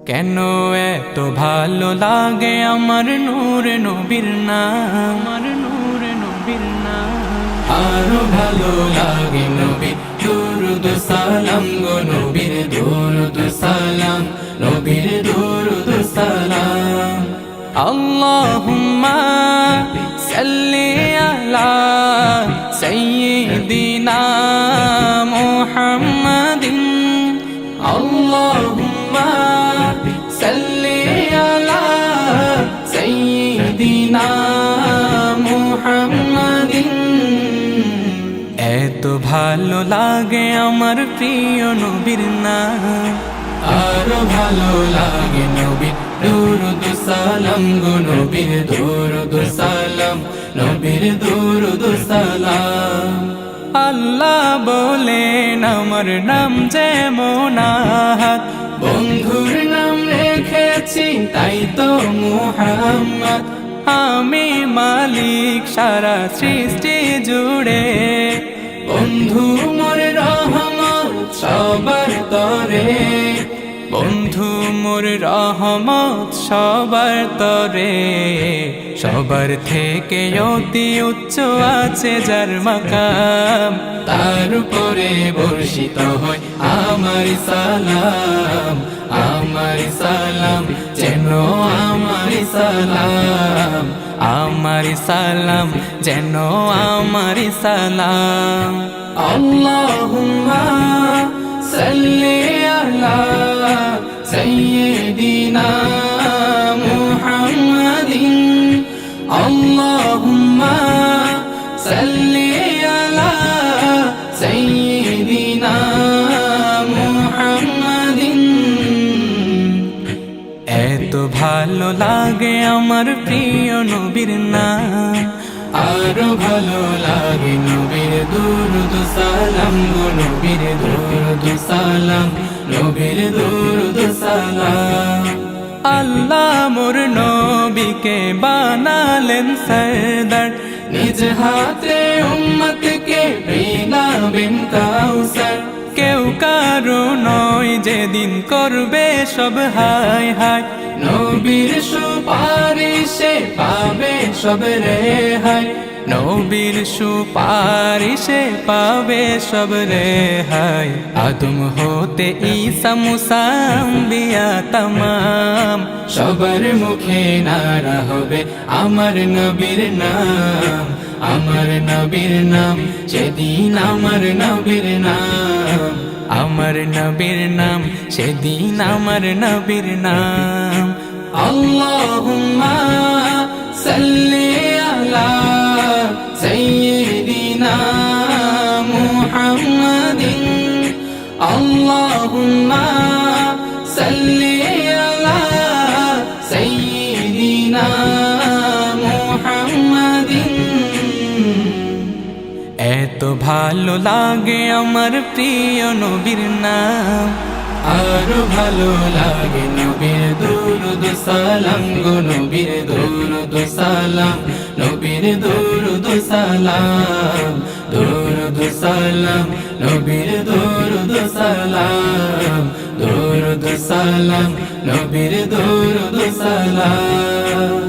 কেন এত ভালো লাগে আমার নূরে নবীর নাম, আমার নূরে নবীর নাম। আরো ভালো লাগে নবীর দুরুদ সালাম গো, নবীর দুরুদ সালাম, নবীর দুরুদ সালাম। আল্লাহুম্মা সাল্লি আলা সাইয়্যিদিনা মুহাম্মাদিন, আল্লাহুম্মা সাল্লি আলা সাইয়্যিদিনা মুহাম্মাদিন। এত ভালো লাগে আমার প্রিয় নবীর নাম, আরো ভালো লাগে নবীর দুরুদ সালাম গো, নবীর দুরুদ সালাম, নবীর দুরুদ সালাম। আল্লাহ বলেন আমার নাম যেমন আহাদ, বন্ধুর নাম রেখেছি তাই তো মুহাম্মদ। আমি মালিক সারা সৃষ্টি জুড়ে, বন্ধু মোর রহমত সবার তরে, বন্ধু মোর রহমত সবার তরে। সবার থেকে অতি উচ্চ আছে যার মাকাম, তার উপরে বর্ষিত হয় আমার সালাম, আমার সালাম যেন আমার সালাম, আমার সালাম যেন আমার সালাম। আল্লাহুম্মা সাল্লি আলা সাইয়্যিদিনা মুহাম্মাদিন, আল্লাহুম্মা সাল্লি আলা সাইয়্যিদিনা মুহাম্মাদিন। এত ভালো লাগে আমার প্রিয় নবীর নাম, আরো ভালো লাগে নবীর দুরুদ সালাম গো, নবীর দুরুদ সালাম, নবীর দুরুদ সালাম। আল্লাহ মোর নবীকে বানালেন সরদার, নিজ হাতে উম্মতকে পিলাবেন কাউসার। কেউ কারো নয় যেদিন করবে সব হায় হায়, নবীর সুপারিশে পাবে সব রেহাই, নবীর সুপারিশে পাবে সব রেহাই। আদম হতে ঈসা মুসা আম্বিয়া তামাম, সবার মুখে নারা হবে আমার নবীর নাম, আমার নবীর নাম, সেদিন আমার নবীর নাম, আমার নবীর নাম, সেদিন আমার নবীর নাম। আল্লাহুম্মা সাল্লি আলা সাইয়্যিদিনা মুহাম্মাদিন, আল্লাহুম্মা সাল্লি আলা সাইয়্যিদিনা মুহাম্মাদিন। এত ভালো লাগে আমার প্রিয় নবীর নাম, আরো ভালো লাগে নবীর দুরুদ সালাম গো, নবীর দুরুদ সালাম, নবীর দুরুদ সালাম, দুরুদ সালাম, নবীর দুরুদ সালাম, দুরুদ সালাম, নবীর দুরুদ সালাম।